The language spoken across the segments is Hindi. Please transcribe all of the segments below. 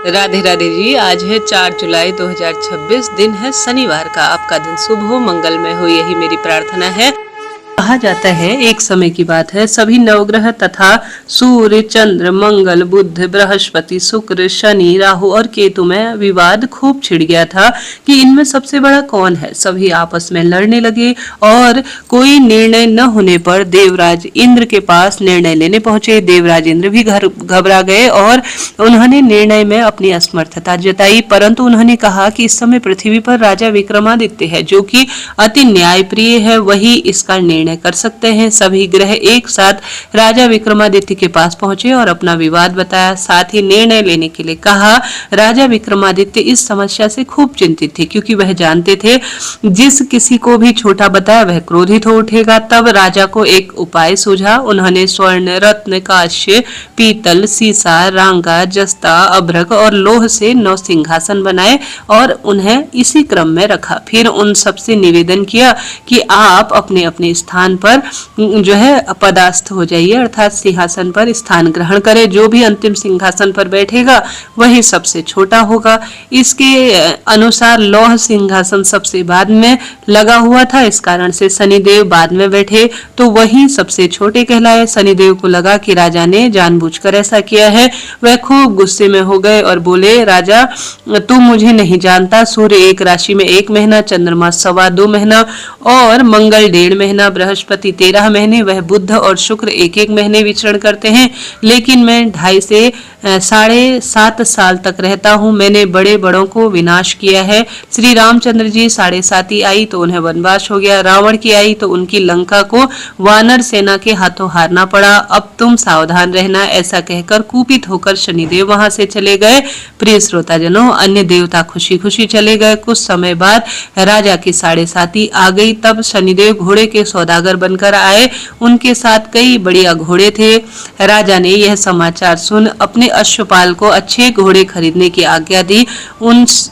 राधे राधे जी। आज है 4 जुलाई 2026। दिन है शनिवार का। आपका दिन शुभ हो, मंगलमय हो, यही मेरी प्रार्थना है। कहा जाता है, एक समय की बात है, सभी नवग्रह तथा सूर्य, चंद्र, मंगल, बुध, बृहस्पति, शुक्र, शनि, राहु और केतु में विवाद खूब छिड़ गया था कि इनमें सबसे बड़ा कौन है। सभी आपस में लड़ने लगे और कोई निर्णय न होने पर देवराज इंद्र के पास निर्णय लेने पहुंचे। देवराज इंद्र भी घबरा गए और उन्होंने निर्णय में अपनी असमर्थता जताई, परंतु उन्होंने कहा कि इस समय पृथ्वी पर राजा विक्रमादित्य है, जो कि अति न्यायप्रिय है, वही इसका निर्णय कर सकते हैं। सभी ग्रह एक साथ राजा विक्रमादित्य के पास पहुंचे और अपना विवाद बताया, साथ ही निर्णय लेने के लिए कहा। राजा विक्रमादित्य इस समस्या से खूब चिंतित थे, क्योंकि वह जानते थे जिस किसी को भी छोटा बताया वह क्रोधित हो उठेगा। तब राजा को एक उपाय सूझा। उन्होंने स्वर्ण, रत्न, कांस्य, पीतल, सीसा, रांगा, जस्ता, अभ्रक और लोह से 9 सिंहासन बनाए और उन्हें इसी क्रम में रखा। फिर उन सबसे निवेदन किया कि आप अपने अपने स्थान पर जो है पदास्थ हो जाइए, अर्थात सिंहासन पर स्थान ग्रहण करें। जो भी अंतिम सिंहासन पर बैठेगा वही सबसे छोटा होगा। इसके अनुसार लौह सिंहासन सबसे बाद में लगा हुआ था, इस कारण से शनिदेव बाद में बैठे तो वही सबसे छोटे कहलाए। शनिदेव को लगा कि राजा ने जानबूझकर ऐसा किया है। वह खूब गुस्से में हो गए और बोले, राजा तू मुझे नहीं जानता। सूर्य एक राशि में 1 महीना, चंद्रमा 2.25 महीना और मंगल 1.5 महीना, बृहस्पति 13 महीने, वह बुध और शुक्र 1-1 महीने विचरण करते हैं, लेकिन मैं 2.5 से 7.5 साल तक रहता हूँ। मैंने बड़े बड़ों को विनाश किया है। श्री रामचंद्र जी 7.5 आई तो उन्हें वनवास हो गया। रावण की आई तो उनकी लंका को वानर सेना के हाथों हारना पड़ा। अब तुम सावधान रहना। ऐसा कहकर कुपित होकर शनिदेव वहां से चले गए। प्रिय श्रोताजनों, अन्य देवता खुशी खुशी चले गए। कुछ समय बाद राजा की 7.5 आ गई। तब शनिदेव घोड़े के सौदागर बनकर आए। उनके साथ कई बढ़िया घोड़े थे। राजा ने यह समाचार सुन अपने अश्वपाल को अच्छे घोड़े खरीदने की आज्ञा दी।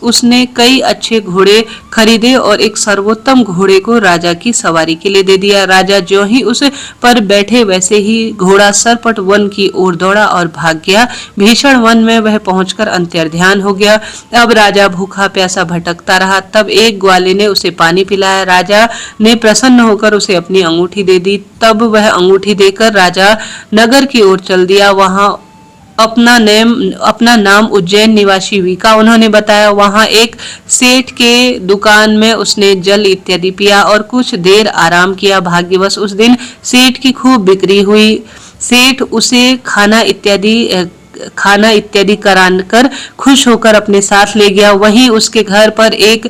उसने कई अच्छे घोड़े खरीदे और एक सर्वोत्तम घोड़े को राजा की सवारी के लिए दे दिया। राजा जो ही उस पर बैठे वैसे ही घोड़ा सरपट वन की ओर दौड़ा और भाग गया। भीषण वन में वह पहुंचकर अंतर्ध्यान हो गया। अब राजा भूखा प्यासा भटकता रहा। तब एक ग्वाले ने उसे पानी पिलाया। राजा ने प्रसन्न होकर उसे अपनी अंगूठी दे दी। तब वह अंगूठी देकर राजा नगर की ओर चल दिया। वहां अपना नाम उज्जैन निवासी वीका उन्होंने बताया। वहां एक सेठ के दुकान में उसने जल इत्यादि पिया और कुछ देर आराम किया। भाग्यवश उस दिन सेठ की खूब बिक्री हुई। सेठ उसे खाना इत्यादि कराकर खुश होकर अपने साथ ले गया। वहीं उसके घर पर एक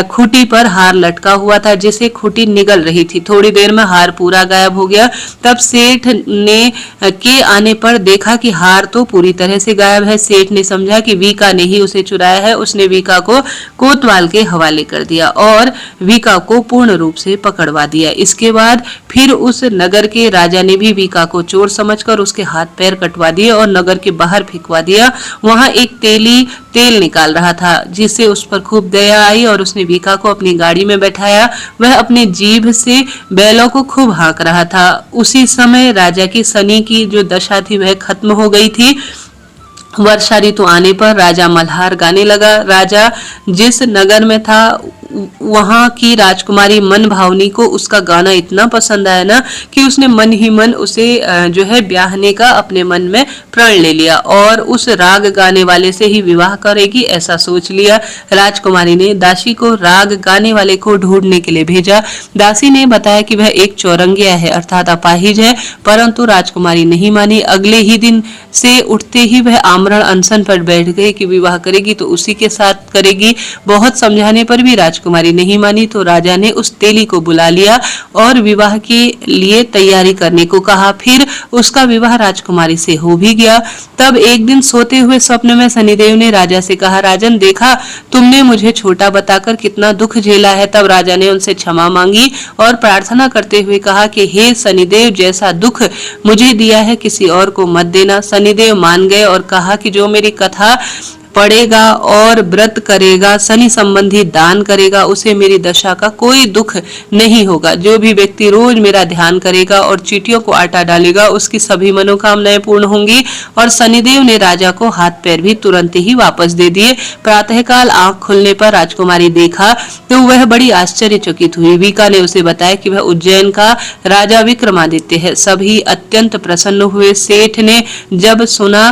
खूंटी पर हार लटका हुआ था, जिसे खूंटी निगल रही थी। थोड़ी देर में हार पूरा गायब हो गया। तब सेठ ने के आने पर देखा कि हार तो पूरी तरह से गायब है। सेठ ने समझा कि वीका ने ही उसे चुराया है। उसने वीका को कोतवाल के हवाले कर दिया और वीका को पूर्ण रूप से पकड़वा दिया। इसके बाद फिर उस नगर के राजा ने भी वीका को चोर समझकर उसके हाथ पैर कटवा दिए और नगर के बाहर फेंकवा दिया। वहां एक तेली तेल निकाल रहा था, जिससे उस पर खूब दया आई और उसने वीका को अपनी गाड़ी में बैठाया। वह अपनी जीभ से बैलों को खूब हाँक रहा था। उसी समय राजा की शनि की जो दशा थी वह खत्म हो गई थी। वर्षा ऋतु आने पर राजा मल्हार गाने लगा। राजा जिस नगर में था वहां की राजकुमारी मन भावनी को उसका गाना इतना पसंद आया ना कि उसने मन ही मन उसे जो है ब्याहने का अपने मन में प्रण ले लिया और उस राग गाने वाले से ही विवाह करेगी, ऐसा सोच लिया। राजकुमारी ने दासी को राग गाने वाले को ढूंढने के लिए भेजा। दासी ने बताया कि वह एक चौरंगिया है, अर्थात अपाहिज है, परंतु राजकुमारी नहीं मानी। अगले ही दिन से उठते ही वह आमरण अनशन पर बैठ गई कि विवाह करेगी तो उसी के साथ करेगी। बहुत समझाने पर भी राजकुमारी नहीं मानी तो राजा ने उस तेली को बुला लिया और विवाह के लिए तैयारी करने को कहा। फिर उसका विवाह राजकुमारी से हो भी गया। तब एक दिन सोते हुए स्वप्न में शनिदेव ने राजा से कहा, राजन देखा तुमने मुझे छोटा बताकर कितना दुख झेला है। तब राजा ने उनसे क्षमा मांगी और प्रार्थना करते हुए कहा कि हे शनिदेव, जैसा दुख मुझे दिया है किसी और को मत देना। शनिदेव मान गए और कहा कि जो मेरी कथा पड़ेगा और व्रत करेगा, शनि संबंधी दान करेगा, उसे मेरी दशा का कोई दुख नहीं होगा। जो भी व्यक्ति रोज मेरा ध्यान करेगा और चींटियों को आटा डालेगा, उसकी सभी मनोकामनाएं पूर्ण होंगी। और शनिदेव ने राजा को हाथ पैर भी तुरंत ही वापस दे दिए। प्रातःकाल आंख खुलने पर राजकुमारी देखा तो वह बड़ी आश्चर्यचकित हुई। वीका ने उसे बताया कि वह उज्जैन का राजा विक्रमादित्य है। सभी अत्यंत प्रसन्न हुए। सेठ ने जब सुना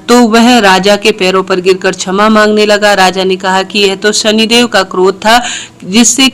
तो वह राजा के पैरों पर गिरकर क्षमा मांगने लगा। राजा ने कहा कि यह तो शनिदेव का क्रोध था, जिससे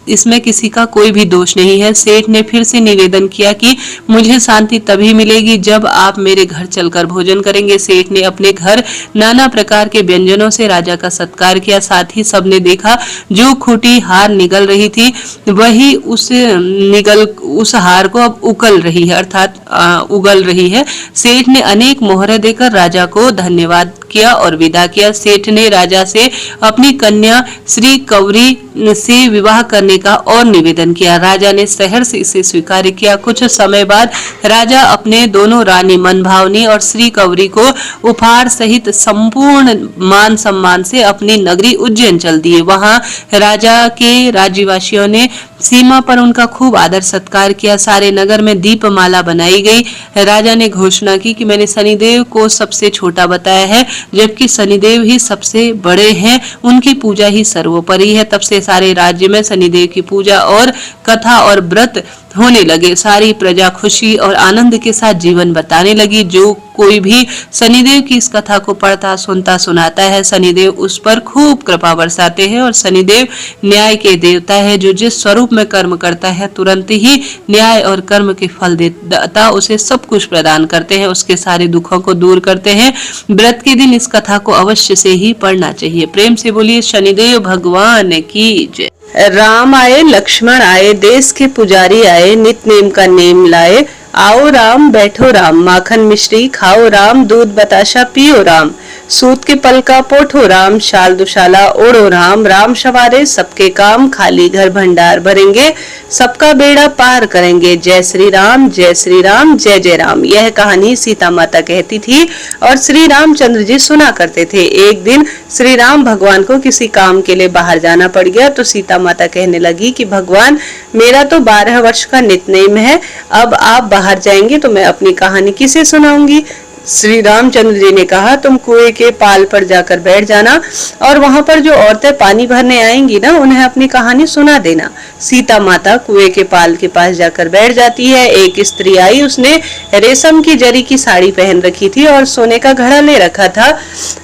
इसमें किसी का कोई भी दोष नहीं है। सेठ ने फिर से निवेदन किया कि मुझे शांति तभी मिलेगी जब आप मेरे घर चलकर भोजन करेंगे। सेठ ने अपने घर नाना प्रकार के व्यंजनों से राजा का सत्कार किया। साथ ही सबने देखा जो खूंटी हार निगल रही थी वही उस हार को अब उगल रही है, अर्थात उगल रही है। सेठ ने अनेक मोहरें देकर राजा को धन्यवाद किया और विदा किया। सेठ ने राजा से अपनी कन्या श्री कौरी से विवाह करने का और निवेदन किया। राजा ने सहर्ष से इसे स्वीकार किया। कुछ समय बाद राजा अपने दोनों रानी मनभावनी और श्री कौरी को उपहार सहित संपूर्ण मान सम्मान से अपनी नगरी उज्जैन चल दिए। वहां राजा के राज्यवासियों ने सीमा पर उनका खूब आदर सत्कार किया। सारे नगर में दीपमाला बनाई गई। राजा ने घोषणा की कि मैंने शनिदेव को सबसे छोटा बताया है, जबकि शनिदेव ही सबसे बड़े हैं, उनकी पूजा ही सर्वोपरि है। तब से सारे राज्य में शनिदेव की पूजा और कथा और व्रत होने लगे। सारी प्रजा खुशी और आनंद के साथ जीवन बताने लगी। जो कोई भी शनिदेव की इस कथा को पढ़ता, सुनता, सुनाता है, शनिदेव उस पर खूब कृपा बरसाते हैं। और शनिदेव न्याय के देवता है। जो जिस स्वरूप में कर्म करता है तुरंत ही न्याय और कर्म के फल देता उसे सब कुछ प्रदान करते हैं, उसके सारे दुखों को दूर करते हैं। व्रत के दिन इस कथा को अवश्य से ही पढ़ना चाहिए। प्रेम से बोलिए शनिदेव भगवान की जय। राम आए, लक्ष्मण आए, देश के पुजारी आए, नित नेम का नेम लाए। आओ राम, बैठो राम, माखन मिश्री खाओ राम, दूध बताशा पियो राम, सूत के पल का पोठो राम, शाल दुशाला ओढ़ो राम। राम सवारे सबके काम, खाली घर भंडार भरेंगे, सबका बेड़ा पार करेंगे। जय श्री राम, जय श्री राम, जय जय राम। यह कहानी सीता माता कहती थी और श्री रामचंद्र जी सुना करते थे। एक दिन श्री राम भगवान को किसी काम के लिए बाहर जाना पड़ गया तो सीता माता कहने लगी कि भगवान, मेरा तो 12 वर्ष का नितनेम है, अब आप बाहर जाएंगे तो मैं अपनी कहानी किसे सुनाऊंगी। श्री रामचंद्र जी ने कहा, तुम कुएं के पाल पर जाकर बैठ जाना और वहां पर जो औरतें पानी भरने आएंगी ना, उन्हें अपनी कहानी सुना देना। सीता माता कुएं के पाल के पास जाकर बैठ जाती है। एक स्त्री आई, उसने रेशम की जरी की साड़ी पहन रखी थी और सोने का घड़ा ले रखा था।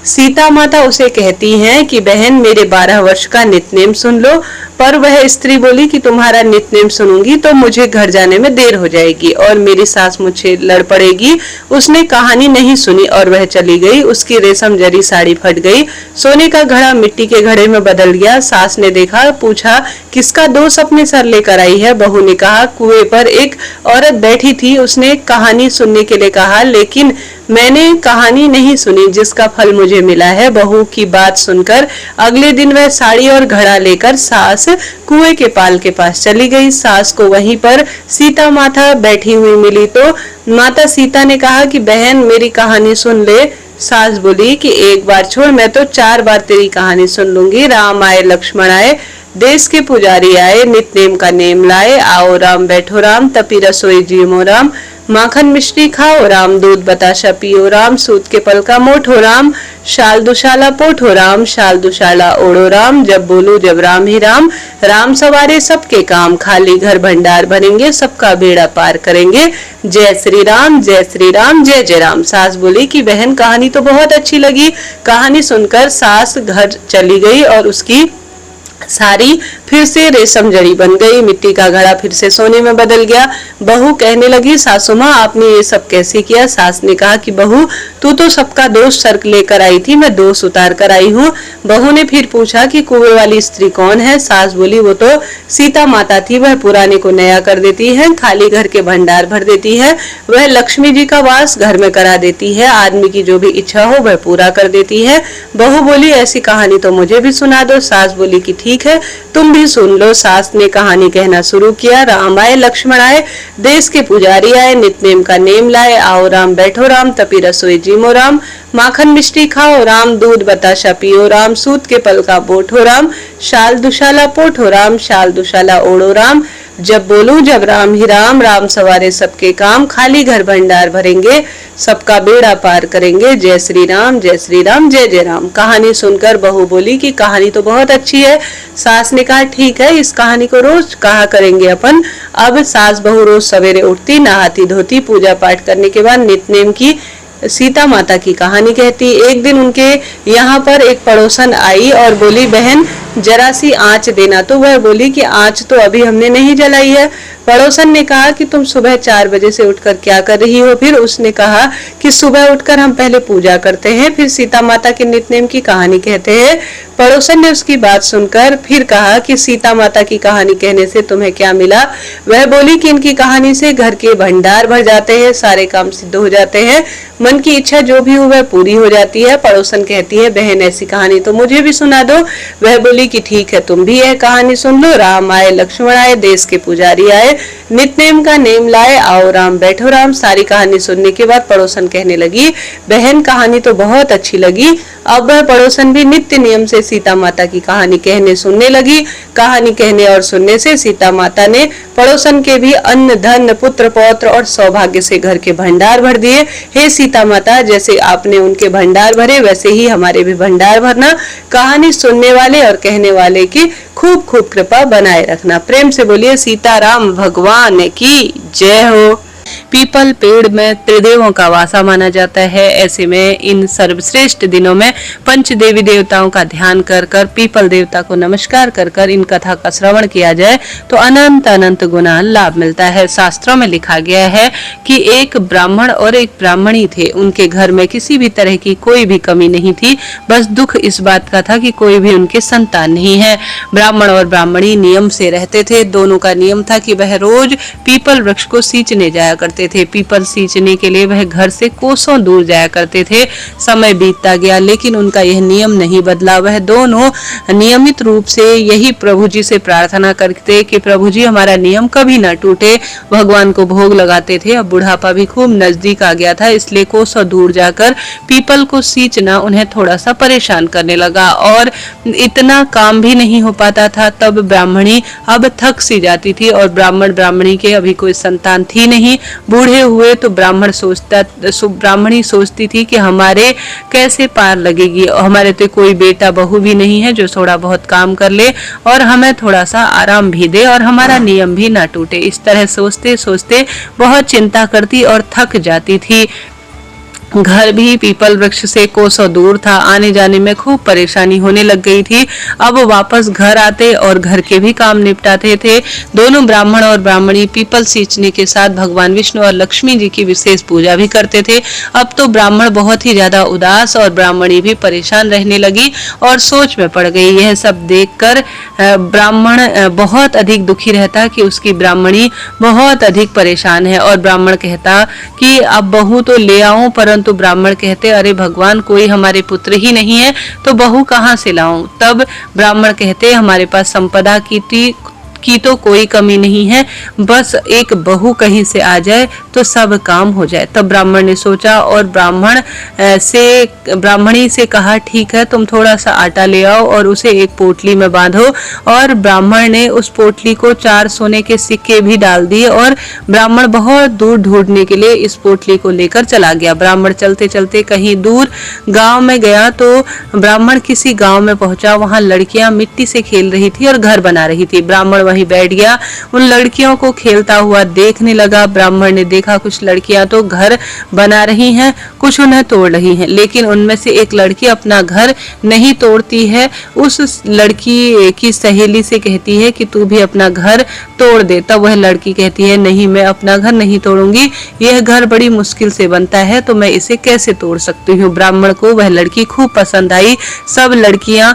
सीता माता उसे कहती हैं कि बहन, मेरे 12 वर्ष का नितनेम सुन लो। पर वह स्त्री बोली कि तुम्हारा नितनेम सुनूंगी तो मुझे घर जाने में देर हो जाएगी और मेरी सास मुझसे लड़ पड़ेगी। उसने कहानी नहीं सुनी और वह चली गई। उसकी रेशम जरी साड़ी फट गई, सोने का घड़ा मिट्टी के घड़े में बदल गया। सास ने देखा, पूछा किसका दोष अपने सर लेकर आई है। बहू ने कहा, कुएं पर एक औरत बैठी थी, उसने कहानी सुनने के लिए कहा, लेकिन मैंने कहानी नहीं सुनी जिसका फल मुझे मिला है। बहू की बात सुनकर अगले दिन वह साड़ी और घड़ा लेकर सास कुएं के पाल के पास चली गई। सास को वहीं पर सीता माता बैठी हुई मिली तो माता सीता ने कहा कि बहन, मेरी कहानी सुन ले। सास बोली कि एक बार छोड़, मैं तो 4 बार तेरी कहानी सुन लूंगी। राम आए, लक्ष्मण आए, देश के पुजारी आए, नितनेम का नेम लाए। आओ राम, बैठो राम, तपी रसोई जीमो राम, माखन मिश्री खाओ राम, दूध बताशा पियो राम, सूत के पल का मोठो राम, शाल दुशाला पोठो राम, शाल दुशाला ओढ़ो राम। जब बोलू जब राम ही राम, राम सवारे सबके काम, खाली घर भंडार भरेंगे, सबका बेड़ा पार करेंगे। जय श्री राम, जय श्री राम, जय जय राम। सास बोली कि बहन, कहानी तो बहुत अच्छी लगी। कहानी सुनकर सास घर चली गई और उसकी साड़ी फिर से रेशम जड़ी बन गई, मिट्टी का घड़ा फिर से सोने में बदल गया। बहू कहने लगी, सासू माँ, आपने ये सब कैसे किया। सास ने कहा कि बहू, तू तो सबका दोष सर लेकर आई थी, मैं दोष उतार कर आई हूँ। बहू ने फिर पूछा कि कुएं वाली स्त्री कौन है। सास बोली, वो तो सीता माता थी, वह पुराने को नया कर देती है, खाली घर के भंडार भर देती है, वह लक्ष्मी जी का वास घर में करा देती है, आदमी की जो भी इच्छा हो वह पूरा कर देती है। बहू बोली, ऐसी कहानी तो मुझे भी सुना दो। सास बोली कि ठीक ठीक है, तुम भी सुन लो। सास ने कहानी कहना शुरू किया। राम आए, लक्ष्मण आए, देश के पुजारी आए, नित्य नेम का नेम लाए। आओ राम, बैठो राम, तपी रसोई जीमो राम, माखन मिष्टी खाओ राम, दूध बताशा पियो राम, सूत के पल का बोठो राम, शाल दुशाला पोठो राम, शाल दुशाला ओढ़ो राम, जब बोलूं जब राम ही राम, राम सवारे सबके काम, खाली घर भंडार भरेंगे, सबका बेड़ा पार करेंगे, जय श्री राम, जय श्री राम, जय जय राम। कहानी सुनकर बहू बोली कि कहानी तो बहुत अच्छी है। सास ने कहा ठीक है, इस कहानी को रोज कहा करेंगे अपन। अब सास बहू रोज सवेरे उठती, नहाती धोती, पूजा पाठ करने के बाद नित्य नेम की सीता माता की कहानी कहती। एक दिन उनके यहाँ पर एक पड़ोसन आई और बोली बहन जरा सी आंच देना। तो वह बोली कि आंच तो अभी हमने नहीं जलाई है। पड़ोसन ने कहा कि तुम सुबह 4 बजे से उठकर क्या कर रही हो? फिर उसने कहा कि सुबह उठकर हम पहले पूजा करते हैं, फिर सीता माता के नित्य की कहानी कहते हैं। पड़ोसन ने उसकी बात सुनकर फिर कहा कि सीता माता की कहानी कहने से तुम्हें क्या मिला? वह बोली कि इनकी कहानी से घर के भंडार भर जाते हैं, सारे काम सिद्ध हो जाते हैं, मन की इच्छा जो भी हो वह पूरी हो जाती है। पड़ोसन कहती है बहन ऐसी कहानी तो मुझे भी सुना दो। वह बोली कि ठीक है, तुम भी यह कहानी सुन लो। राम आए, लक्ष्मण आए, देश के पुजारी आए, नित्य नेम का नेम लाए, आओ राम, बैठो राम। सारी कहानी सुनने के बाद पड़ोसन कहने लगी बहन कहानी तो बहुत अच्छी लगी। अब वह पड़ोसन भी नित्य नियम से सीता माता की कहानी कहने सुनने लगी। कहानी कहने और सुनने से सीता माता ने पड़ोसन के भी अन्न धन पुत्र पौत्र और सौभाग्य से घर के भंडार भर दिए। हे सीता माता, जैसे आपने उनके भंडार भरे वैसे ही हमारे भी भंडार भरना। कहानी सुनने वाले और कहने वाले की खूब खूब कृपा बनाए रखना। प्रेम से बोलिए सीताराम भगवान की जय हो। पीपल पेड़ में त्रिदेवों का वासा माना जाता है। ऐसे में इन सर्वश्रेष्ठ दिनों में पंच देवी देवताओं का ध्यान कर कर पीपल देवता को नमस्कार कर कर इन कथा का श्रवण किया जाए तो अनंत अनंत गुना लाभ मिलता है। शास्त्रों में लिखा गया है कि एक ब्राह्मण और एक ब्राह्मणी थे। उनके घर में किसी भी तरह की कोई भी कमी नहीं थी, बस दुख इस बात का था कि कोई भी उनके संतान नहीं है। ब्राह्मण और ब्राह्मणी नियम से रहते थे। दोनों का नियम था कि वह रोज पीपल वृक्ष को सींचने जाया करते थे। पीपल सींचने के लिए वह घर से कोसों दूर जाया करते थे। समय बीतता गया लेकिन उनका यह नियम नहीं बदला। वह दोनों नियमित रूप से यही प्रभु जी से प्रार्थना करते कि प्रभु जी हमारा नियम कभी ना टूटे। भगवान को भोग लगाते थे। अब बुढ़ापा भी खूब नजदीक आ गया था, इसलिए कोसों दूर जाकर पीपल को सींचना उन्हें थोड़ा सा परेशान करने लगा और इतना काम भी नहीं हो पाता था। तब ब्राह्मणी अब थक सी जाती थी और ब्राह्मण ब्राह्मणी के अभी कोई संतान थी नहीं। बूढ़े हुए तो ब्राह्मणी सोचती थी कि हमारे कैसे पार लगेगी, हमारे तो कोई बेटा बहू भी नहीं है जो थोड़ा बहुत काम कर ले और हमें थोड़ा सा आराम भी दे और हमारा नियम भी ना टूटे। इस तरह सोचते सोचते बहुत चिंता करती और थक जाती थी। घर भी पीपल वृक्ष से कोसों दूर था। आने जाने में खूब परेशानी होने लग गई थी। अब वापस घर आते और घर के भी काम निपटाते थे। दोनों ब्राह्मण और ब्राह्मणी पीपल सींचने के साथ भगवान विष्णु और लक्ष्मी जी की विशेष पूजा भी करते थे। अब तो ब्राह्मण बहुत ही ज्यादा उदास और ब्राह्मणी भी परेशान रहने लगी और सोच में पड़ गई। यह सब देखकर ब्राह्मण बहुत अधिक दुखी रहता कि उसकी ब्राह्मणी बहुत अधिक परेशान है और ब्राह्मण कहता कि अब बहू तो ले आऊं, परंतु तो ब्राह्मण कहते अरे भगवान कोई हमारे पुत्र ही नहीं है तो बहू कहाँ से लाऊं? तब ब्राह्मण कहते हमारे पास संपदा की तो कोई कमी नहीं है, बस एक बहू कहीं से आ जाए तो सब काम हो जाए। तब ब्राह्मण ने सोचा और ब्राह्मणी से कहा ठीक है, तुम थोड़ा सा आटा ले आओ और उसे एक पोटली में बांधो। और ब्राह्मण ने उस पोटली को 4 सोने के सिक्के भी डाल दिए और ब्राह्मण बहुत दूर ढूंढने के लिए इस पोटली को लेकर चला गया। ब्राह्मण चलते चलते कहीं दूर गांव में गया तो ब्राह्मण किसी गांव में पहुंचा। वहां लड़कियां मिट्टी से खेल रही थी और घर बना रही थी। ब्राह्मण वहीं बैठ गया, उन लड़कियों को खेलता हुआ देखने लगा। ब्राह्मण ने देखा कुछ लड़कियां तो घर बना रही हैं, कुछ उन्हें तोड़ रही हैं, लेकिन उनमें से एक लड़की अपना घर नहीं तोड़ती है। उस लड़की की सहेली से कहती है कि तू भी अपना घर तोड़ दे। तब वह लड़की कहती है नहीं, मैं अपना घर नहीं तोड़ूंगी, यह घर बड़ी मुश्किल से बनता है तो मैं इसे कैसे तोड़ सकती हूँ। ब्राह्मण को वह लड़की खूब पसंद आई। सब लड़कियां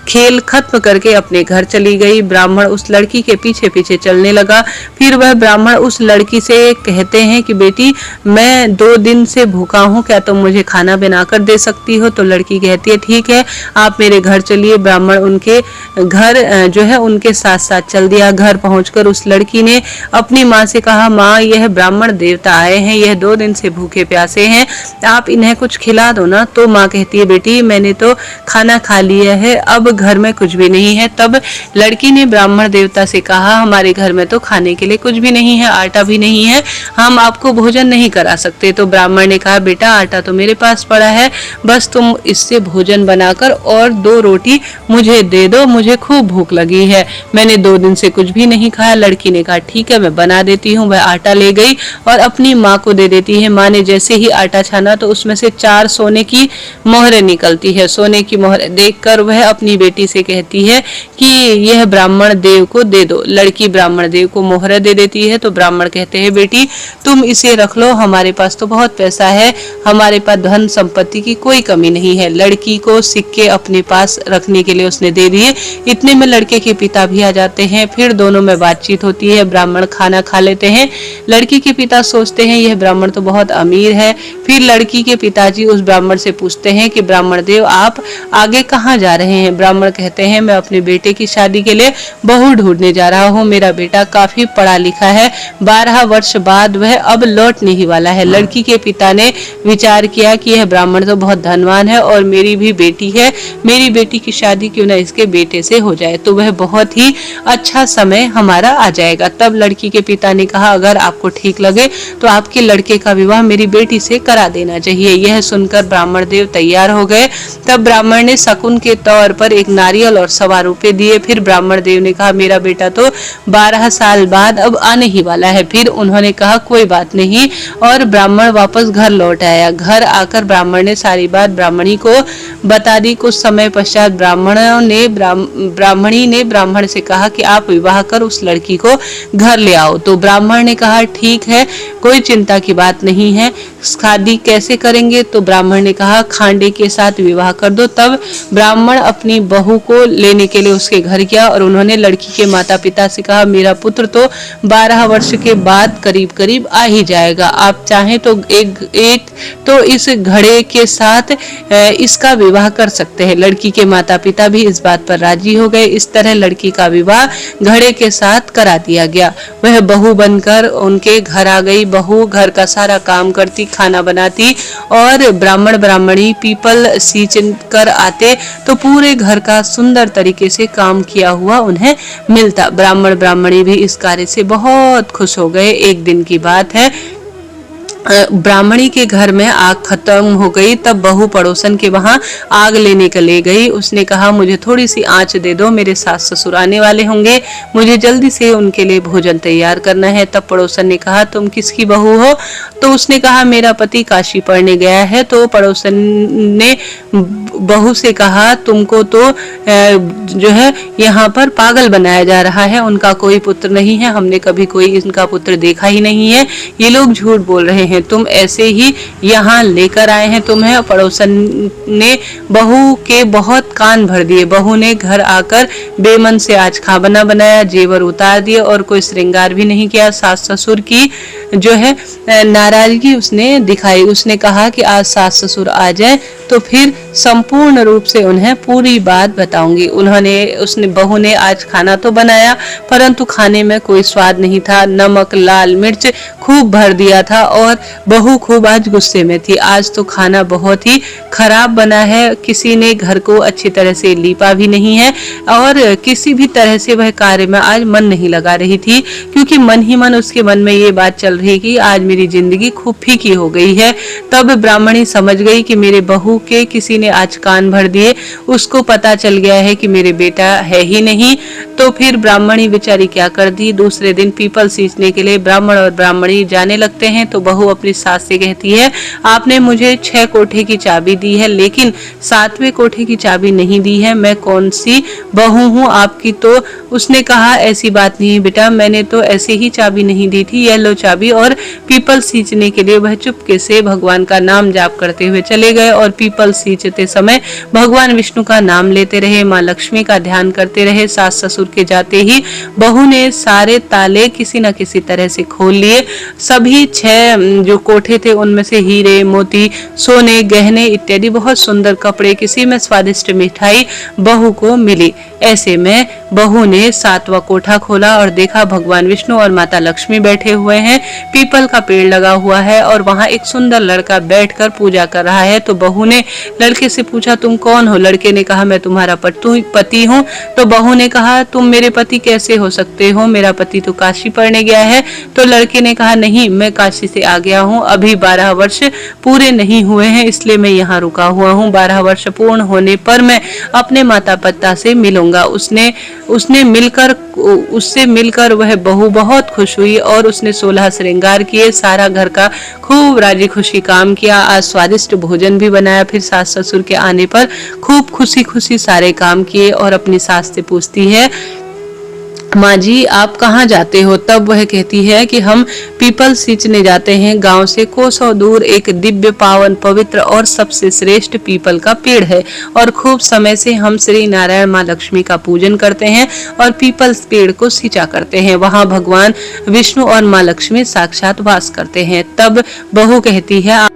खेल खत्म करके अपने घर चली गई। ब्राह्मण उस लड़की के पीछे पीछे चलने लगा। फिर वह ब्राह्मण उस लड़की से कहते हैं कि बेटी, मैं 2 दिन से भूखा हूँ, क्या तुम मुझे खाना बनाकर दे सकती हो? तो लड़की कहती है ठीक है, आप मेरे घर चलिए। ब्राह्मण उनके घर जो है उनके साथ साथ चल दिया। घर पहुंचकर उस लड़की ने अपनी माँ से कहा, माँ यह ब्राह्मण देवता आए हैं, यह 2 दिन से भूखे प्यासे हैं, आप इन्हें कुछ खिला दो ना। तो माँ कहती है बेटी, मैंने तो खाना खा लिया है, अब घर में कुछ भी नहीं है। तब लड़की ने ब्राह्मण देवता से कहा, हमारे घर में तो खाने के लिए कुछ भी नहीं है, आटा भी नहीं है, हम आपको भोजन नहीं करा सकते। तो ब्राह्मण ने कहा, बेटा आटा तो मेरे पास पड़ा है, बस तुम इससे भोजन बनाकर और 2 रोटी मुझे दे दो, मुझे खूब भूख लगी है, मैंने 2 दिन से कुछ भी नहीं खाया। लड़की ने कहा ठीक है, मैं बना देती हूँ। वह आटा ले गई और अपनी माँ को दे देती है। माँ ने जैसे ही आटा छाना तो उसमें से 4 सोने की मोहरें निकलती है। सोने की मोहरें देखकर वह अपनी बेटी से कहती है कि यह ब्राह्मण देव को दे दो। लड़की ब्राह्मण देव को मोहरें दे देती है। तो ब्राह्मण कहते हैं बेटी, तुम इसे रख लो, हमारे पास तो बहुत पैसा है, हमारे पास धन संपत्ति की कोई कमी नहीं है। लड़की को सिक्के अपने पास रखने के लिए उसने दे दिए। इतने में लड़के के पिता भी आ जाते हैं। फिर दोनों में बातचीत होती है। ब्राह्मण खाना खा लेते हैं। लड़की के पिता सोचते हैं यह ब्राह्मण तो बहुत अमीर है। फिर लड़की के पिताजी उस ब्राह्मण से पूछते हैं कि ब्राह्मण देव, आप आगे कहाँ जा रहे हैं? ब्राह्मण कहते हैं, मैं अपने बेटे की शादी के लिए बहू ढूंढने जा रहा हूँ, मेरा बेटा काफी पढ़ा लिखा है, 12 वर्ष बाद वह अब लौटने ही वाला है। लड़की के पिता ने विचार किया कि यह ब्राह्मण तो बहुत धनवान है और मेरी भी बेटी है, मेरी बेटी की शादी क्यों ना इसके बेटे से हो जाए, तो वह बहुत ही अच्छा समय हमारा आ जाएगा। तब लड़की के पिता ने कहा, अगर आपको ठीक लगे तो आपके लड़के का विवाह मेरी बेटी से करा देना चाहिए। यह सुनकर ब्राह्मण देव तैयार हो गए। तब ब्राह्मण ने शकुन के तौर पर एक नारियल और 1.25 रुपए दिए। फिर ब्राह्मण देव ने कहा, मेरा बेटा तो 12 साल बाद अब आने ही वाला है। फिर उन्होंने कहा कोई बात नहीं, और ब्राह्मण वापस घर लौट आया। घर आकर ब्राह्मण ने सारी बात ब्राह्मणी को बता दी। कुछ समय पश्चात ब्राह्मणी ने ब्राह्मण से कहा कि आप विवाह कर उस लड़की को घर ले आओ। तो ब्राह्मण ने कहा ठीक है, कोई चिंता की बात नहीं है, शादी कैसे करेंगे? तो ब्राह्मण ने कहा खांडे के साथ विवाह कर दो। तब ब्राह्मण अपनी बहू को लेने के लिए उसके घर गया और उन्होंने लड़की के माता पिता से कहा, मेरा पुत्र तो 12 वर्ष के बाद करीब करीब आ ही जाएगा, आप चाहें तो एक तो इस घड़े के साथ इसका विवाह कर सकते हैं। लड़की के माता पिता भी इस बात पर राजी हो गए। इस तरह लड़की का विवाह घड़े के साथ करा दिया गया। वह बहू बनकर उनके घर आ गई। बहू घर का सारा काम करती, खाना बनाती, और ब्राह्मण ब्राह्मणी पीपल सींच कर आते तो पूरे घर का सुंदर तरीके से काम किया हुआ उन्हें मिलता। ब्राह्मण ब्राह्मणी भी इस कार्य से बहुत खुश हो गए। एक दिन की बात है, ब्राह्मणी के घर में आग खत्म हो गई। तब बहू पड़ोसन के वहां आग लेने के ले गई। उसने कहा मुझे थोड़ी सी आंच दे दो, मेरे सास ससुर आने वाले होंगे, मुझे जल्दी से उनके लिए भोजन तैयार करना है। तब पड़ोसन ने कहा तुम किसकी बहू हो? तो उसने कहा मेरा पति काशी पढ़ने गया है। तो पड़ोसन ने बहू से कहा तुमको तो जो है यहाँ पर पागल बनाया जा रहा है, उनका कोई पुत्र नहीं है, हमने कभी कोई इनका पुत्र देखा ही नहीं है, ये लोग झूठ बोल रहे हैं, तुम ऐसे ही यहाँ लेकर आए हैं तुम्हें। पड़ोसन ने बहू के बहुत कान भर दिए। बहू ने घर आकर बेमन से आज खाना बनाया, जेवर उतार दिए और कोई श्रृंगार भी नहीं किया। सास ससुर की जो है नाराजगी उसने दिखाई। उसने कहा कि आज सास ससुर आ जाए तो फिर संपूर्ण रूप से उन्हें पूरी बात बताऊंगी। उसने बहू ने आज खाना तो बनाया परंतु खाने में कोई स्वाद नहीं था, नमक लाल मिर्च खूब भर दिया था और बहू खूब आज गुस्से में थी। आज तो खाना बहुत ही खराब बना है, किसी ने घर को अच्छी तरह से लीपा भी नहीं है और किसी भी तरह से वह कार्य में आज मन नहीं लगा रही थी, क्योंकि मन ही मन उसके मन में ये बात चल रही कि आज मेरी जिंदगी खूब फीकी हो गई है। तब ब्राह्मणी समझ गई कि मेरे बहू के किसी ने आज कान भर दिए, उसको पता चल गया है कि मेरे बेटा है ही नहीं। तो फिर ब्राह्मणी बेचारी क्या कर दी, दूसरे दिन पीपल सींचने के लिए ब्राह्मण और ब्राह्मणी जाने लगते हैं। तो बहू अपनी सास से कहती है आपने मुझे 6 कोठे की चाबी दी है लेकिन 7वें कोठे की चाबी नहीं दी है, मैं कौन सी बहू हूँ आपकी? तो उसने कहा ऐसी बात नहीं बेटा, मैंने तो ऐसे ही चाबी नहीं दी थी, यह लो चाबी। और पीपल सींचने के लिए वह चुपके से भगवान का नाम जाप करते हुए चले गए और पीपल सींचते समय भगवान विष्णु का नाम लेते रहे, माँ लक्ष्मी लक्ष्मी का ध्यान करते रहे। सास ससुर के जाते ही बहू ने सारे ताले किसी न किसी तरह से खोल लिए। सभी 6 जो कोठे थे उनमें से हीरे मोती सोने गहने इत्यादि बहुत सुंदर कपड़े, किसी में स्वादिष्ट मिठाई बहू को मिली। ऐसे में बहू ने 7वां कोठा खोला और देखा भगवान विष्णु और माता लक्ष्मी बैठे हुए हैं। पीपल का पेड़ लगा हुआ है और वहां एक सुंदर लड़का बैठकर पूजा कर रहा है। तो बहू ने लड़के से पूछा, तुम कौन हो? लड़के ने कहा, मैं तुम्हारा पति हूँ। तो बहू ने कहा, तुम मेरे पति कैसे हो सकते हो? मेरा पति तो काशी पढ़ने गया है। तो लड़के ने कहा, नहीं, मैं काशी से आ गया हूँ, अभी 12 वर्ष पूरे नहीं हुए हैं, इसलिए मैं यहाँ रुका हुआ हूँ। 12 वर्ष पूर्ण होने पर मैं अपने माता पिता से मिलूंगा। उससे मिलकर वह बहू बहुत खुश हुई और उसने 16 श्रृंगार किए, सारा घर का खूब राजी खुशी काम किया। आज स्वादिष्ट भोजन भी बनाया। फिर सास ससुर के आने पर खूब खुशी खुशी सारे काम किए और अपनी सास से पूछती है, माँ जी आप कहाँ जाते हो? तब वह कहती है कि हम पीपल सींचने जाते हैं। गांव से कोसों दूर एक दिव्य पावन पवित्र और सबसे श्रेष्ठ पीपल का पेड़ है और खूब समय से हम श्री नारायण माँ लक्ष्मी का पूजन करते हैं और पीपल पेड़ को सींचा करते हैं। वहाँ भगवान विष्णु और माँ लक्ष्मी साक्षात वास करते हैं। तब बहू कहती है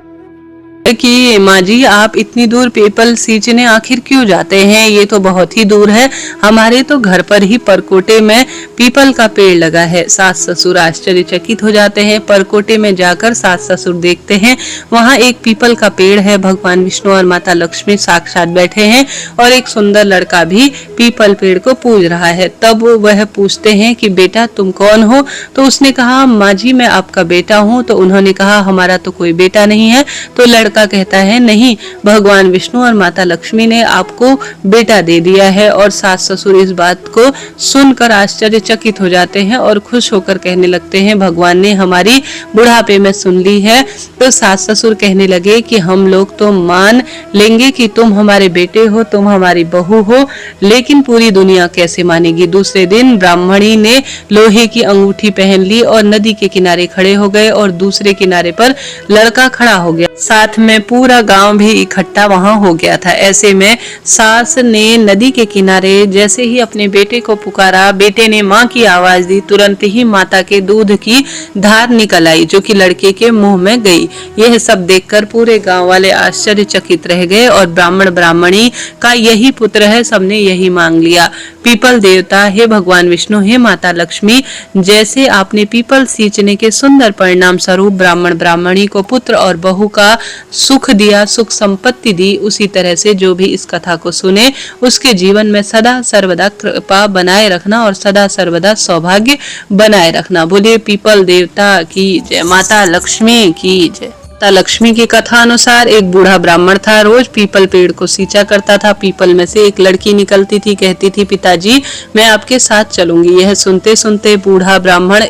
कि माँ जी आप इतनी दूर पीपल सींचने आखिर क्यों जाते हैं? ये तो बहुत ही दूर है, हमारे तो घर पर ही परकोटे में पीपल का पेड़ लगा है। सास ससुर आश्चर्यचकित हो जाते हैं। परकोटे में जाकर सास ससुर देखते हैं, वहाँ एक पीपल का पेड़ है, भगवान विष्णु और माता लक्ष्मी साक्षात बैठे हैं और एक सुंदर लड़का भी पीपल पेड़ को पूज रहा है। तब वह पूछते हैं कि बेटा तुम कौन हो? तो उसने कहा, माँ जी मैं आपका बेटा हूँ। तो उन्होंने कहा, हमारा तो कोई बेटा नहीं है। तो लड़का कहता है, नहीं, भगवान विष्णु और माता लक्ष्मी ने आपको बेटा दे दिया है। और सास ससुर इस बात को सुनकर आश्चर्यचकित हो जाते हैं और खुश होकर कहने लगते हैं, भगवान ने हमारी बुढ़ापे में सुन ली है। तो सास ससुर कहने लगे कि हम लोग तो मान लेंगे कि तुम हमारे बेटे हो, तुम हमारी बहू हो, लेकिन पूरी दुनिया कैसे मानेगी? दूसरे दिन ब्राह्मणी ने लोहे की अंगूठी पहन ली और नदी के किनारे खड़े हो गए और दूसरे किनारे पर लड़का खड़ा हो गया। साथ में पूरा गांव भी इकट्ठा वहां हो गया था। ऐसे में सास ने नदी के किनारे जैसे ही अपने बेटे को पुकारा, बेटे ने माँ की आवाज दी, तुरंत ही माता के दूध की धार निकल आई जो कि लड़के के मुंह में गई। यह सब देखकर पूरे गांव वाले आश्चर्यचकित रह गए और ब्राह्मण ब्राह्मणी का यही पुत्र है, सबने यही मांग लिया। पीपल देवता, हे भगवान विष्णु, हे माता लक्ष्मी, जैसे आपने पीपल सींचने के सुंदर परिणाम स्वरूप ब्राह्मण ब्राह्मणी को पुत्र और बहू का सुख दिया, सुख संपत्ति दी, उसी तरह से जो भी इस कथा को सुने उसके जीवन में सदा सर्वदा कृपा बनाए रखना और सदा सर्वदा सौभाग्य बनाए रखना। बोलिए पीपल देवता की जय, माता लक्ष्मी की जय। माता लक्ष्मी की कथा अनुसार एक बूढ़ा ब्राह्मण था, रोज पीपल पेड़ को सींचा करता था। पीपल में से एक लड़की निकलती थी, कहती थी, पिताजी मैं आपके साथ चलूंगी। यह सुनते सुनते बूढ़ा ब्राह्मण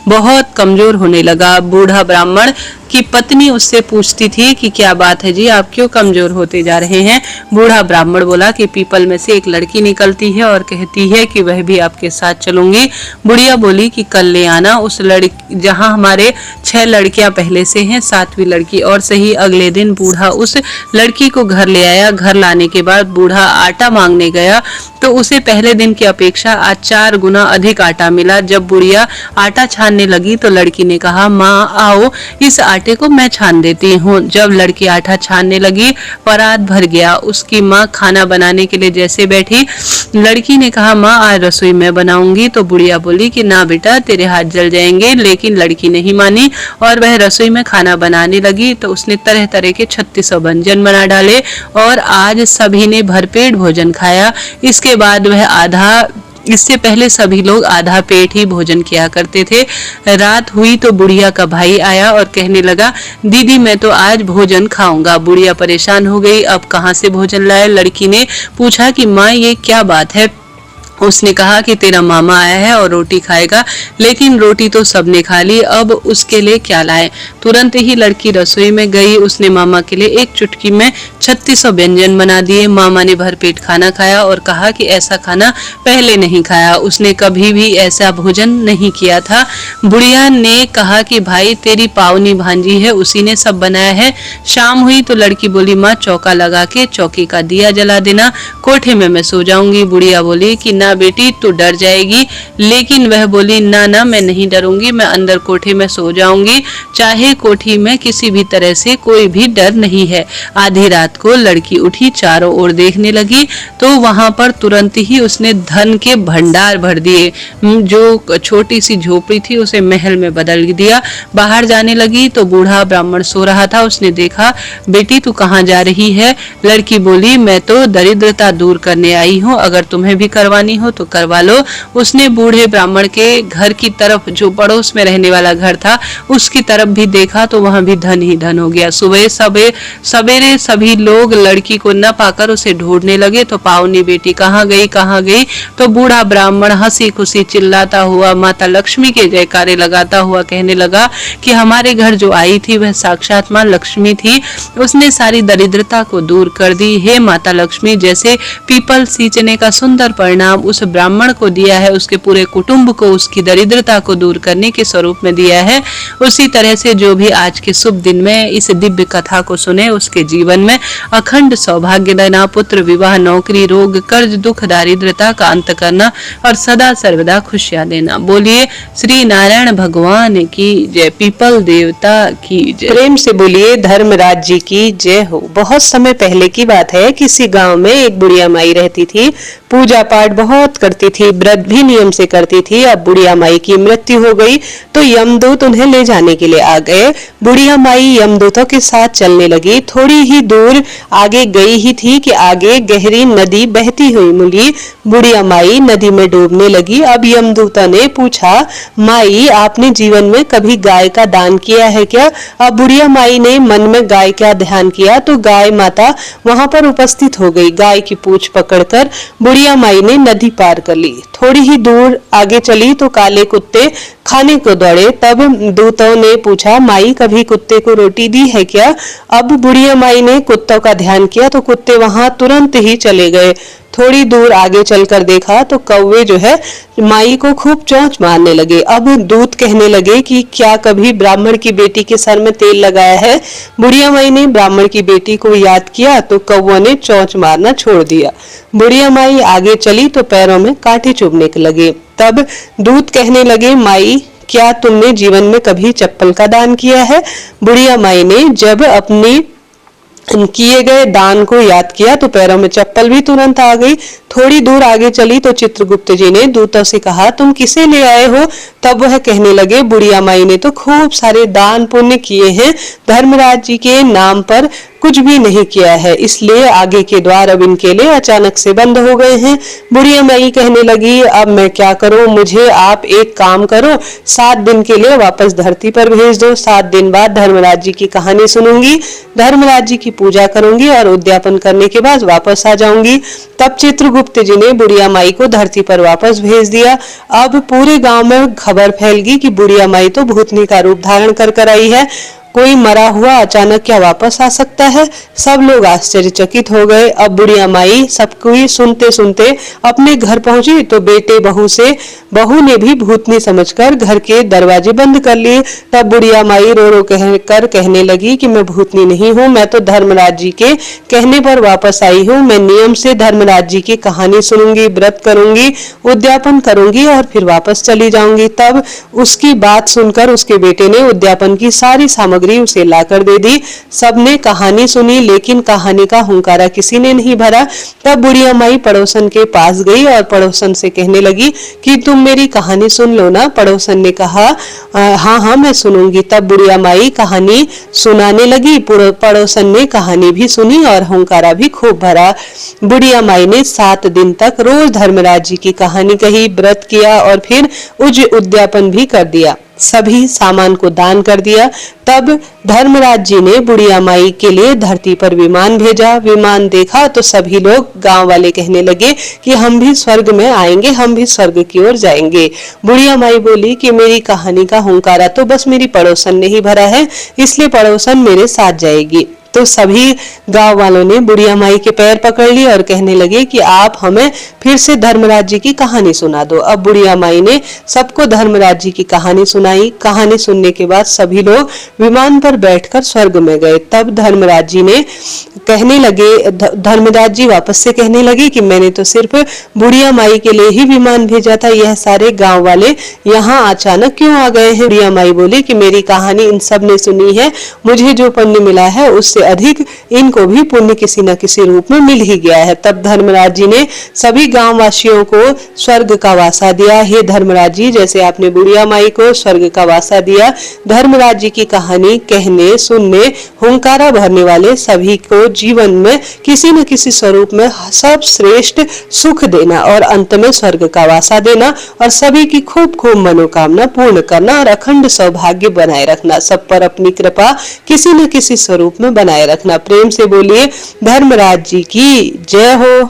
बहुत कमजोर होने लगा। बूढ़ा ब्राह्मण की पत्नी उससे पूछती थी कि क्या बात है जी, आप क्यों कमजोर होते जा रहे हैं? बूढ़ा ब्राह्मण बोला कि पीपल में से एक लड़की निकलती है और कहती है कि वह भी आपके साथ चलूंगी। बुढ़िया बोली कि कल ले आना उस लड़की, जहां हमारे 6 लड़कियां पहले से हैं, 7वीं लड़की। और सही अगले दिन बूढ़ा उस लड़की को घर ले आया। घर लाने के बाद बूढ़ा आटा मांगने गया तो उसे पहले दिन की अपेक्षा आज 4 गुना अधिक आटा मिला। जब बुढ़िया आटा छानने लगी तो लड़की ने कहा, माँ आओ इस आटे को मैं छान देती हूँ। जब लड़की आटा छानने लगी, परात भर गया। उसकी माँ खाना बनाने के लिए जैसे बैठी, लड़की ने कहा, माँ आज रसोई मैं बनाऊंगी। तो बुढ़िया बोली कि ना बेटा, तेरे हाथ जल जाएंगे। लेकिन लड़की नहीं मानी और वह रसोई में खाना बनाने लगी। तो उसने तरह तरह के 36 व्यंजन बना डाले और आज सभी ने भरपेट भोजन खाया। इसके बाद वह इससे पहले सभी लोग आधा पेट ही भोजन किया करते थे। रात हुई तो बुढ़िया का भाई आया और कहने लगा, दीदी मैं तो आज भोजन खाऊंगा। बुढ़िया परेशान हो गई, अब कहाँ से भोजन लाए? लड़की ने पूछा कि माँ ये क्या बात है, उसने कहा कि तेरा मामा आया है और रोटी खाएगा, लेकिन रोटी तो सबने खा ली, अब उसके लिए क्या लाए। तुरंत ही लड़की रसोई में गई। उसने मामा के लिए एक चुटकी में 3600 व्यंजन बना दिए। मामा ने भरपेट खाना खाया और कहा कि ऐसा खाना पहले नहीं खाया, उसने कभी भी ऐसा भोजन नहीं किया था। बुढ़िया ने कहा कि भाई तेरी पावनी भांजी है, उसी ने सब बनाया है। शाम हुई तो लड़की बोली, माँ चौका लगा के चौकी का दिया जला देना, कोठे में मैं सो जाऊंगी। बुढ़िया बोली कि ना बेटी तू डर जाएगी, लेकिन वह बोली ना ना मैं नहीं डरूंगी, मैं अंदर कोठे में सो जाऊंगी, चाहे कोठी में किसी भी तरह से कोई भी डर नहीं है। आधी रात को लड़की उठी, चारों ओर देखने लगी तो वहां पर तुरंत ही उसने धन के भंडार भर दिए। जो छोटी सी झोपड़ी थी उसे महल में बदल दिया। बाहर जाने लगी तो बूढ़ा ब्राह्मण सो रहा था। उसने देखा, बेटी तू कहाँ जा रही है? लड़की बोली, मैं तो दरिद्रता दूर करने आई हूँ, अगर तुम्हें भी करवानी हो तो करवा लो। उसने बूढ़े ब्राह्मण के घर की तरफ, जो पड़ोस में रहने वाला घर था, उसकी तरफ भी देखा तो वहां भी धन ही धन हो गया। सुबह सवेरे सभी लोग लड़की को न पाकर उसे ढूंढने लगे। तो पावनी बेटी कहाँ गई कहाँ गई? तो बूढ़ा ब्राह्मण हंसी खुशी चिल्लाता हुआ माता लक्ष्मी के जयकारे लगाता हुआ कहने लगा कि हमारे घर जो आई थी वह साक्षात माँ लक्ष्मी थी, उसने सारी दरिद्रता को दूर कर दी। हे माता लक्ष्मी, जैसे पीपल सींचने का सुंदर परिणाम उस ब्राह्मण को दिया है, उसके पूरे कुटुंब को उसकी दरिद्रता को दूर करने के स्वरूप में दिया है, उसी तरह से जो भी आज के शुभ दिन में इस दिव्य कथा को सुने उसके जीवन में अखंड सौभाग्य देना, पुत्र विवाह, नौकरी, रोग, कर्ज, दुख, दारिद्रता का अंत करना और सदा सर्वदा खुशियां देना। बोलिए श्री नारायण भगवान की जय, पीपल देवता की जय। प्रेम से बोलिए धर्मराज जी की जय हो। बहुत समय पहले की बात है, किसी गांव में एक बुढ़िया माई रहती थी। पूजा पाठ बहुत करती थी, व्रत भी नियम से करती थी। अब बुढ़िया माई की मृत्यु हो गई तो यमदूत उन्हें ले जाने के लिए आ गए। बुढ़िया माई यमदूतों के साथ चलने लगी। थोड़ी ही दूर आगे गई ही थी कि आगे गहरी नदी बहती हुई मिली। बुढ़िया माई नदी में डूबने लगी। अब यमदूतों ने पूछा, माई आपने जीवन में कभी गाय का दान किया है क्या? अब बुढ़िया माई ने मन में गाय का ध्यान किया तो गाय माता वहां पर उपस्थित हो गई। गाय की पूंछ पकड़कर बुढ़िया माई ने नदी पार कर ली। थोड़ी ही दूर आगे चली तो काले कुत्ते खाने को दौड़े। तब दूतों ने पूछा, माई कभी कुत्ते को रोटी दी है क्या? अब बुढ़िया माई ने कुत्तों का ध्यान किया तो कुत्ते वहां तुरंत ही चले गए। थोड़ी दूर आगे चलकर देखा तो कौवे जो है माई को खूब चोंच मारने लगे। अब दूत कहने लगे कि क्या कभी ब्राह्मण की बेटी के सर में तेल लगाया है? बुढ़िया माई ने ब्राह्मण की बेटी को याद किया तो कौवों ने चोंच मारना छोड़ दिया। बुढ़िया माई आगे चली तो पैरों में कांटे चुभने लगे। तब दूत कहने लगे, माई क्या तुमने जीवन में कभी चप्पल का दान किया है? बुढ़िया माई ने जब अपनी किए गए दान को याद किया तो पैरों में चप्पल भी तुरंत आ गई। थोड़ी दूर आगे चली तो चित्रगुप्त जी ने दूतों से कहा, तुम किसे ले आए हो? तब वह कहने लगे, बुढ़िया माई ने तो खूब सारे दान पुण्य किए हैं, धर्मराज जी के नाम पर कुछ भी नहीं किया है, इसलिए आगे के द्वार अब इनके लिए अचानक से बंद हो गए हैं। बुढ़िया माई कहने लगी, अब मैं क्या करूं? मुझे आप एक काम करो, 7 दिन के लिए वापस धरती पर भेज दो। 7 दिन बाद धर्मराज जी की कहानी सुनूंगी, धर्मराज जी की पूजा करूंगी और उद्यापन करने के बाद वापस आ जाऊंगी। तब चित्रगुप्त जी ने बुढ़िया माई को धरती पर वापस भेज दिया। अब पूरे गांव में खबर फैल गई कि बुढ़िया माई तो भूतनी का रूप धारण कर आई है। कोई मरा हुआ अचानक क्या वापस आ सकता है? सब लोग आश्चर्यचकित हो गए। अब बुढ़िया माई सबको सुनते सुनते अपने घर पहुंची तो बेटे बहू ने भी भूतनी समझकर घर के दरवाजे बंद कर लिए। तब बुढ़िया माई रो रो कहने लगी कि मैं भूतनी नहीं हूँ, मैं तो धर्मराज जी के कहने पर वापस आई हूँ। मैं नियम से धर्मराज जी की कहानी सुनूंगी, व्रत करूंगी, उद्यापन करूंगी और फिर वापस चली जाऊंगी। तब उसकी बात सुनकर उसके बेटे ने उद्यापन की सारी सामग्री उसे लाकर दे दी। सबने कहानी सुनी लेकिन कहानी का हुंकारा किसी ने नहीं भरा। तब बुढ़िया माई पड़ोसन के पास गई और पड़ोसन से कहने लगी कि तुम मेरी कहानी सुन लो ना। पड़ोसन ने कहा, हाँ मैं सुनूंगी। तब बुढ़िया माई कहानी सुनाने लगी। पड़ोसन ने कहानी भी सुनी और हुंकारा भी खूब भरा। बुढ़िया माई ने 7 दिन तक रोज धर्मराज जी की कहानी कही, व्रत किया और फिर उद्यापन भी कर दिया। सभी सामान को दान कर दिया। तब धर्मराज जी ने बुढ़िया माई के लिए धरती पर विमान भेजा। विमान देखा तो सभी लोग गांव वाले कहने लगे कि हम भी स्वर्ग में आएंगे, हम भी स्वर्ग की ओर जाएंगे। बुढ़िया माई बोली कि मेरी कहानी का हुंकारा तो बस मेरी पड़ोसन ने ही भरा है, इसलिए पड़ोसन मेरे साथ जाएगी। तो सभी गांव वालों ने बुढ़िया माई के पैर पकड़ लिए और कहने लगे कि आप हमें फिर से धर्मराज जी की कहानी सुना दो। अब बुढ़िया माई ने सबको धर्मराज जी की कहानी सुनाई। कहानी सुनने के बाद सभी लोग विमान पर बैठकर स्वर्ग में गए। तब धर्मराज जी ने कहने लगे, धर्मराज जी वापस से कहने लगे कि मैंने तो सिर्फ बुढ़िया माई के लिए ही विमान भेजा था, यह सारे गांव वाले यहाँ अचानक क्यों आ गए हैं? बुढ़िया माई बोली कि मेरी कहानी इन सब ने सुनी है, मुझे जो पुण्य मिला है उससे अधिक इनको भी पुण्य किसी न किसी रूप में मिल ही गया है। तब धर्मराज जी ने सभी गांव वासियों को स्वर्ग का वासा दिया। हे धर्मराज जी, जैसे आपने बुढ़िया माई को स्वर्ग का वासा दिया, धर्मराज जी की कहानी कहने सुनने हुंकारा भरने वाले सभी को जीवन में किसी न किसी स्वरूप में सब श्रेष्ठ सुख देना और अंत में स्वर्ग का वासा देना और सभी की खूब खूब मनोकामना पूर्ण करना और अखंड सौभाग्य बनाए रखना, सब पर अपनी कृपा किसी न किसी स्वरूप में बनाए रखना। प्रेम से बोलिए धर्मराज जी की जय हो।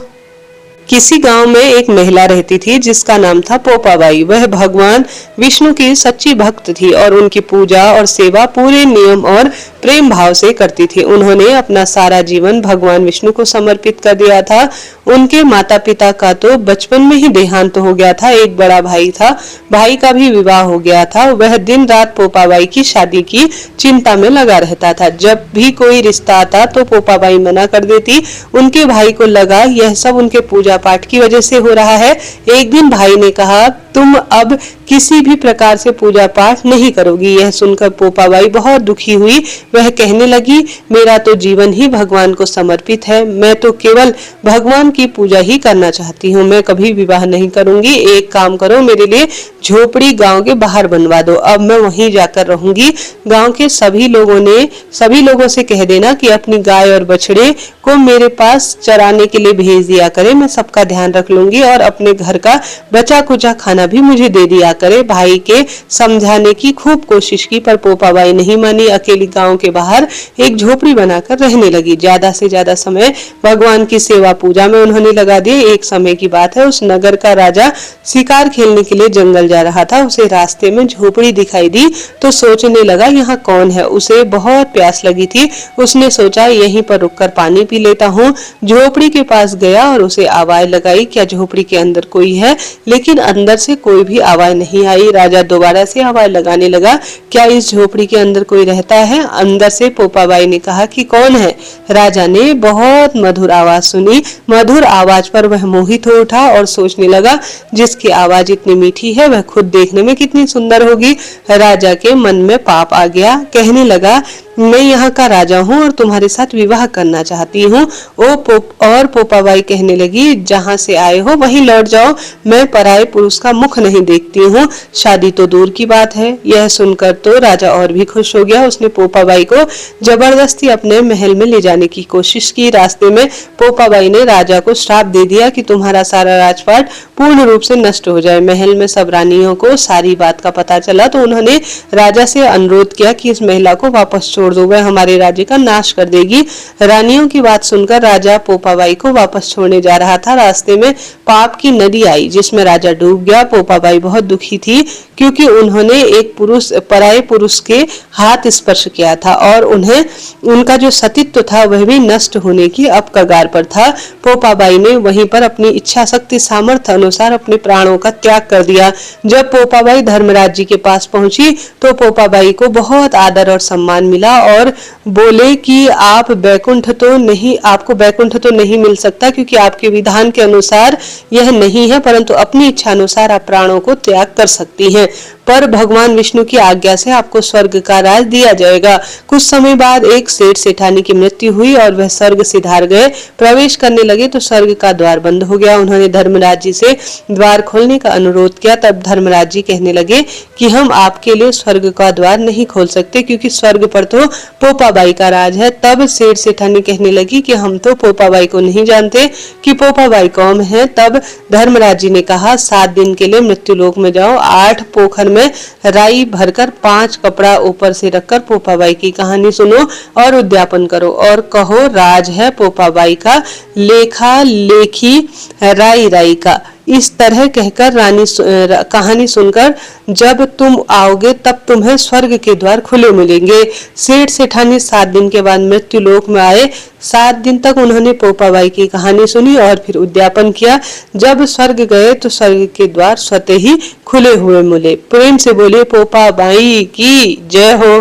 किसी गांव में एक महिला रहती थी जिसका नाम था पोपाबाई। वह भगवान विष्णु की सच्ची भक्त थी और उनकी पूजा और सेवा पूरे नियम और प्रेम भाव से करती थी। उन्होंने अपना सारा जीवन भगवान विष्णु को समर्पित कर दिया था। उनके माता पिता का तो बचपन में ही देहांत हो गया था। एक बड़ा भाई था, भाई का भी विवाह हो गया था। वह दिन रात पोपाबाई की शादी की चिंता में लगा रहता था। जब भी कोई रिश्ता आता तो पोपाबाई मना कर देती। उनके भाई को लगा यह सब उनके पूजा पाठ की वजह से हो रहा है। एक दिन भाई ने कहा, तुम अब किसी भी प्रकार से पूजा पाठ नहीं करोगी। यह सुनकर पोपाबाई बहुत दुखी हुई। वह कहने लगी, मेरा तो जीवन ही भगवान को समर्पित है, मैं तो केवल भगवान की पूजा ही करना चाहती हूँ, मैं कभी विवाह नहीं करूंगी। एक काम करो, मेरे लिए झोपड़ी गांव के बाहर बनवा दो, अब मैं वहीं जाकर रहूंगी। गांव के सभी लोगों से कह देना कि अपनी गाय और बछड़े को मेरे पास चराने के लिए भेज दिया करे, मैं सबका ध्यान रख लूंगी और अपने घर का बचा कुचा खाना भी मुझे दे दिया करे। भाई के समझाने की खूब कोशिश की पर पोपाबाई नहीं मानी। अकेली गांव के बाहर एक झोपड़ी बनाकर रहने लगी। ज्यादा से ज्यादा समय भगवान की सेवा पूजा में उन्होंने लगा दिए। एक समय की बात है, उस नगर का राजा शिकार खेलने के लिए जंगल जा रहा था। उसे रास्ते में झोपड़ी दिखाई दी तो सोचने लगा यहाँ कौन है। उसे बहुत प्यास लगी थी। उसने सोचा यहीं पर रुककर पानी पी लेता हूँ। झोपड़ी के पास गया और उसे आवाज लगाई, क्या झोपड़ी के अंदर कोई है? लेकिन अंदर से कोई भी आवाज नहीं आई। राजा दोबारा से आवाज लगाने लगा, क्या इस झोपड़ी के अंदर कोई रहता है? अंदर से पोपाबाई ने कहा कि कौन है? राजा ने बहुत मधुर आवाज सुनी। मधुर आवाज पर वह मोहित हो उठा और सोचने लगा, जिसकी आवाज इतनी मीठी है वह खुद देखने में कितनी सुंदर होगी। राजा के मन में पाप आ गया। कहने लगा, मैं यहाँ का राजा हूँ और तुम्हारे साथ विवाह करना चाहती हूँ। और पोपाबाई कहने लगी, जहाँ से आए हो वहीं लौट जाओ, मैं पराये पुरुष का मुख नहीं देखती हूँ। शादी तो दूर की बात है। यह सुनकर तो राजा और भी खुश हो गया। उसने पोपाबाई को जबरदस्ती अपने महल में ले जाने की कोशिश की। रास्ते में पोपाबाई ने राजा को श्राप दे दिया कि तुम्हारा सारा राजपाट पूर्ण रूप से नष्ट हो जाए। महल में सब रानियों को सारी बात का पता चला तो उन्होंने राजा से अनुरोध किया कि इस महिला को वापस छोड़ दो, वह हमारे राज्य का नाश कर देगी। रानियों की बात सुनकर राजा पोपाबाई को वापस छोड़ने जा रहा था। रास्ते में पाप की नदी आई जिसमें राजा डूब गया। पोपाबाई बहुत दुखी थी क्योंकि उन्होंने एक पराये पुरुष के हाथ स्पर्श किया था और उनका जो सतीत्व था वह भी नष्ट होने की अब कगार पर था। पोपाबाई ने वहीं पर अपनी इच्छा शक्ति सामर्थ्य अनुसार अपने प्राणों का त्याग कर दिया। जब पोपाबाई धर्मराज जी के पास पहुंची तो पोपाबाई को बहुत आदर और सम्मान मिला और बोले कि आपको बैकुंठ तो नहीं मिल सकता क्योंकि आपके विधान के अनुसार यह नहीं है, परंतु अपनी इच्छा अनुसार आप प्राणों को त्याग कर सकती हैं। पर भगवान विष्णु की आज्ञा से आपको स्वर्ग का राज दिया जाएगा। कुछ समय बाद एक सेठ सेठानी की मृत्यु हुई और वह स्वर्ग सिधार गए। प्रवेश करने लगे तो स्वर्ग का द्वार बंद हो गया। उन्होंने धर्मराज जी से द्वार खोलने का अनुरोध किया। तब धर्मराज जी कहने लगे कि हम आपके लिए स्वर्ग का द्वार नहीं खोल सकते क्योंकि स्वर्ग पर तो पोपाबाई का राज है। तब सेठ सेठानी कहने लगी कि हम तो पोपाबाई को नहीं जानते कि पोपाबाई कौन है। तब धर्मराज जी ने कहा, 7 दिन के लिए मृत्युलोक में जाओ, 8 पोखर में में राई भरकर 5 कपड़ा ऊपर से रखकर पोपाबाई की कहानी सुनो और उद्यापन करो और कहो राज है पोपाबाई का, लेखा लेखी राई राई का। इस तरह कहकर कहानी सुनकर जब तुम आओगे तब तुम्हें स्वर्ग के द्वार खुले मिलेंगे। सेठ सेठानी 7 दिन के बाद मृत्युलोक में आए। 7 दिन तक उन्होंने पोपाबाई की कहानी सुनी और फिर उद्यापन किया। जब स्वर्ग गए तो स्वर्ग के द्वार स्वतः ही खुले हुए मिले। प्रेम से बोले पोपाबाई की जय हो।